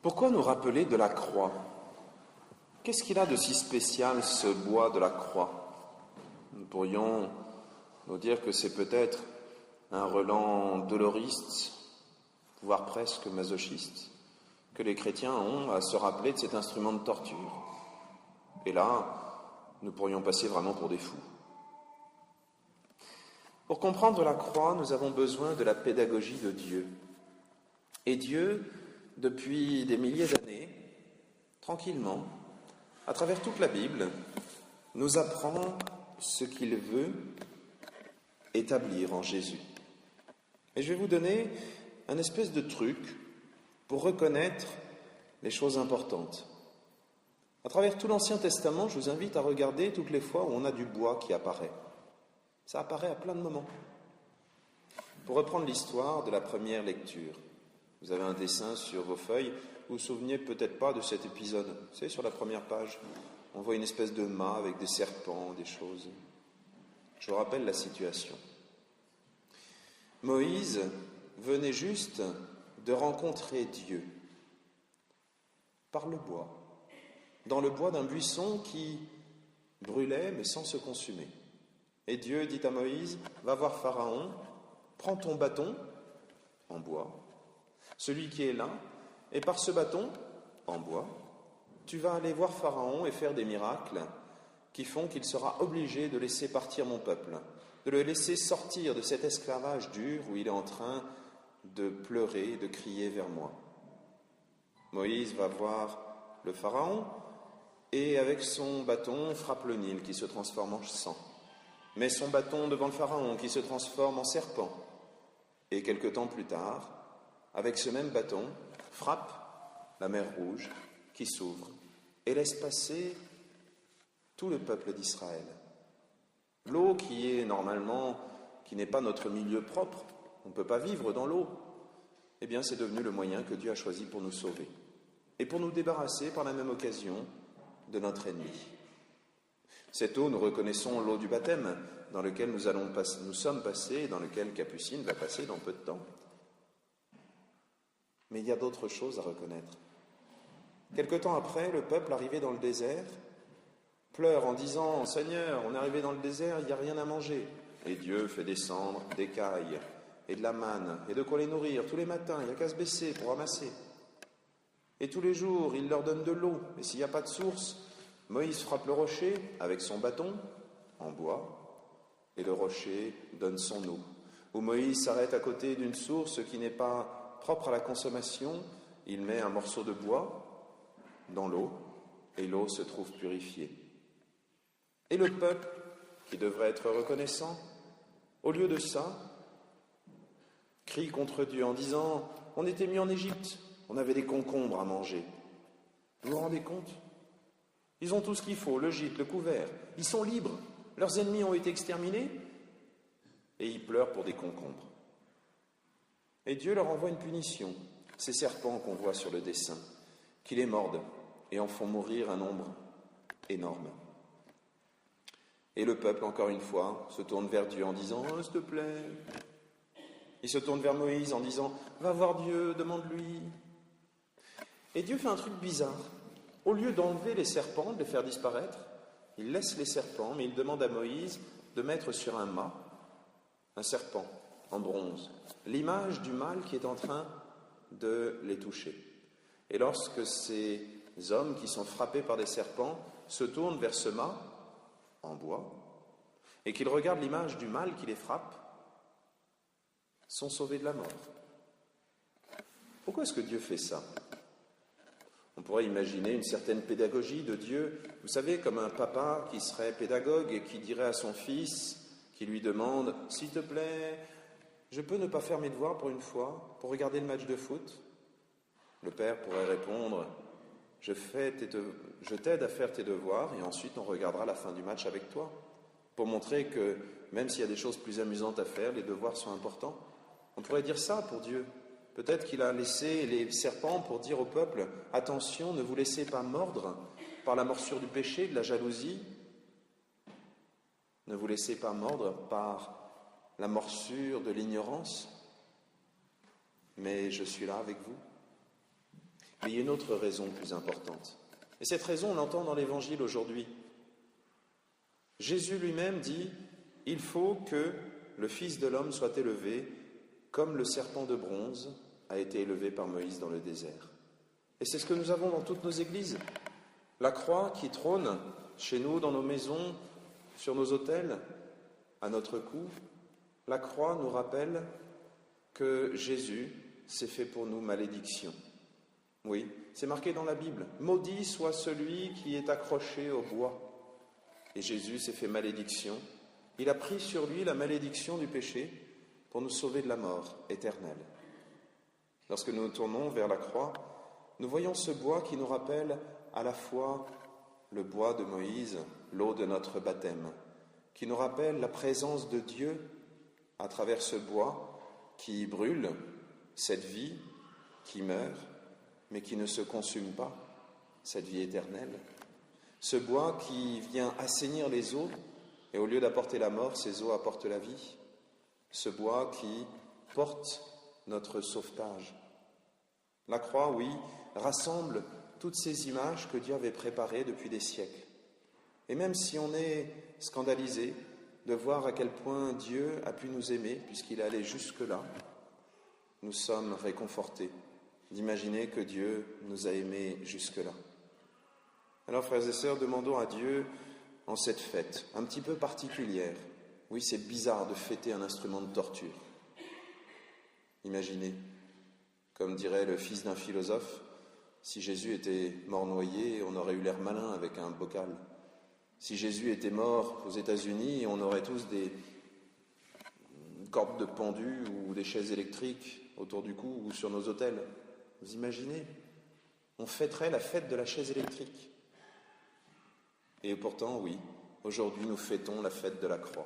Pourquoi nous rappeler de la croix? Qu'est-ce qu'il a de si spécial, ce bois de la croix? Nous pourrions nous dire que c'est peut-être un relent doloriste, voire presque masochiste, que les chrétiens ont à se rappeler de cet instrument de torture. Et là, nous pourrions passer vraiment pour des fous. Pour comprendre la croix, nous avons besoin de la pédagogie de Dieu. Et Dieu, depuis des milliers d'années, tranquillement, à travers toute la Bible, nous apprend ce qu'il veut établir en Jésus. Et je vais vous donner un espèce de truc pour reconnaître les choses importantes. À travers tout l'Ancien Testament, je vous invite à regarder toutes les fois où on a du bois qui apparaît. Ça apparaît à plein de moments. Pour reprendre l'histoire de la première lecture, vous avez un dessin sur vos feuilles, vous vous souvenez peut-être pas de cet épisode. Vous savez, sur la première page, on voit une espèce de mât avec des serpents, des choses. Je vous rappelle la situation. Moïse venait juste de rencontrer Dieu par le bois, dans le bois d'un buisson qui brûlait mais sans se consumer. Et Dieu dit à Moïse, va voir Pharaon, prends ton bâton en bois, celui qui est là, et par ce bâton en bois, tu vas aller voir Pharaon et faire des miracles qui font qu'il sera obligé de laisser partir mon peuple, de le laisser sortir de cet esclavage dur où il est en train de pleurer, de crier vers moi. Moïse va voir le Pharaon et avec son bâton frappe le Nil qui se transforme en sang. Met son bâton devant le Pharaon qui se transforme en serpent. Et quelque temps plus tard, avec ce même bâton, frappe la mer Rouge qui s'ouvre et laisse passer tout le peuple d'Israël. L'eau qui est normalement, qui n'est pas notre milieu propre, on ne peut pas vivre dans l'eau, eh bien c'est devenu le moyen que Dieu a choisi pour nous sauver et pour nous débarrasser par la même occasion de notre ennemi. Cette eau, nous reconnaissons l'eau du baptême dans lequel nous sommes passés et dans lequel Capucine va passer dans peu de temps. Mais il y a d'autres choses à reconnaître. Quelque temps après, le peuple arrivé dans le désert pleure en disant « Seigneur, on est arrivé dans le désert, il n'y a rien à manger. » Et Dieu fait descendre des cailles et de la manne et de quoi les nourrir. Tous les matins, il n'y a qu'à se baisser pour ramasser. Et tous les jours, il leur donne de l'eau. Et s'il n'y a pas de source, Moïse frappe le rocher avec son bâton en bois et le rocher donne son eau. Ou Moïse s'arrête à côté d'une source qui n'est pas propre à la consommation, il met un morceau de bois dans l'eau et l'eau se trouve purifiée. Et le peuple, qui devrait être reconnaissant, au lieu de ça, crie contre Dieu en disant « On était mis en Égypte, on avait des concombres à manger. » Vous vous rendez compte ? Ils ont tout ce qu'il faut, le gîte, le couvert. Ils sont libres. Leurs ennemis ont été exterminés et ils pleurent pour des concombres. Et Dieu leur envoie une punition, ces serpents qu'on voit sur le dessin, qui les mordent et en font mourir un nombre énorme. Et le peuple, encore une fois, se tourne vers Dieu en disant « Oh, s'il te plaît !» Il se tourne vers Moïse en disant « Va voir Dieu, demande-lui !» Et Dieu fait un truc bizarre. Au lieu d'enlever les serpents, de les faire disparaître, il laisse les serpents, mais il demande à Moïse de mettre sur un mât un serpent en bronze, l'image du mal qui est en train de les toucher. Et lorsque ces hommes qui sont frappés par des serpents se tournent vers ce mât en bois et qu'ils regardent l'image du mal qui les frappe, sont sauvés de la mort. Pourquoi est-ce que Dieu fait ça ? On pourrait imaginer une certaine pédagogie de Dieu, vous savez, comme un papa qui serait pédagogue et qui dirait à son fils, qui lui demande « S'il te plaît, je peux ne pas faire mes devoirs pour une fois, pour regarder le match de foot ?» Le père pourrait répondre « Je t'aide à faire tes devoirs et ensuite on regardera la fin du match avec toi. » Pour montrer que même s'il y a des choses plus amusantes à faire, les devoirs sont importants. On pourrait dire ça pour Dieu. Peut-être qu'il a laissé les serpents pour dire au peuple « Attention, ne vous laissez pas mordre par la morsure du péché, de la jalousie. Ne vous laissez pas mordre par la morsure de l'ignorance. Mais je suis là avec vous. » Mais il y a une autre raison plus importante. Et cette raison, on l'entend dans l'Évangile aujourd'hui. Jésus lui-même dit « Il faut que le Fils de l'homme soit élevé comme le serpent de bronze a été élevé par Moïse dans le désert. » Et c'est ce que nous avons dans toutes nos églises. La croix qui trône chez nous, dans nos maisons, sur nos autels, à notre cou, la croix nous rappelle que Jésus s'est fait pour nous malédiction. Oui, c'est marqué dans la Bible. « Maudit soit celui qui est accroché au bois. » Et Jésus s'est fait malédiction. Il a pris sur lui la malédiction du péché pour nous sauver de la mort éternelle. Lorsque nous nous tournons vers la croix, nous voyons ce bois qui nous rappelle à la fois le bois de Moïse, l'eau de notre baptême, qui nous rappelle la présence de Dieu à travers ce bois qui brûle, cette vie qui meurt, mais qui ne se consume pas, cette vie éternelle. Ce bois qui vient assainir les eaux, et au lieu d'apporter la mort, ces eaux apportent la vie. Ce bois qui porte notre sauvetage. La croix, oui, rassemble toutes ces images que Dieu avait préparées depuis des siècles. Et même si on est scandalisé de voir à quel point Dieu a pu nous aimer, puisqu'il est allé jusque-là, nous sommes réconfortés d'imaginer que Dieu nous a aimés jusque-là. Alors, frères et sœurs, demandons à Dieu, en cette fête un petit peu particulière, oui, c'est bizarre de fêter un instrument de torture. Imaginez, comme dirait le fils d'un philosophe, si Jésus était mort noyé, on aurait eu l'air malin avec un bocal. Si Jésus était mort aux États-Unis, on aurait tous des cordes de pendu ou des chaises électriques autour du cou ou sur nos autels. Vous imaginez? On fêterait la fête de la chaise électrique. Et pourtant, oui, aujourd'hui nous fêtons la fête de la croix.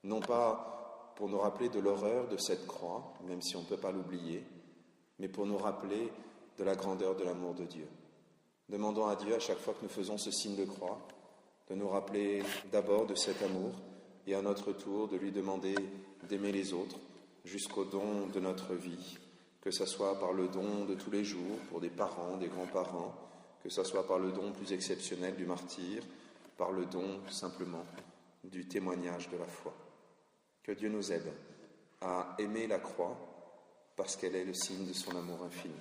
Non pas pour nous rappeler de l'horreur de cette croix, même si on ne peut pas l'oublier, mais pour nous rappeler de la grandeur de l'amour de Dieu. Demandons à Dieu, à chaque fois que nous faisons ce signe de croix, de nous rappeler d'abord de cet amour et à notre tour de lui demander d'aimer les autres jusqu'au don de notre vie, que ce soit par le don de tous les jours pour des parents, des grands-parents, que ce soit par le don plus exceptionnel du martyr, par le don simplement du témoignage de la foi. Que Dieu nous aide à aimer la croix parce qu'elle est le signe de son amour infini.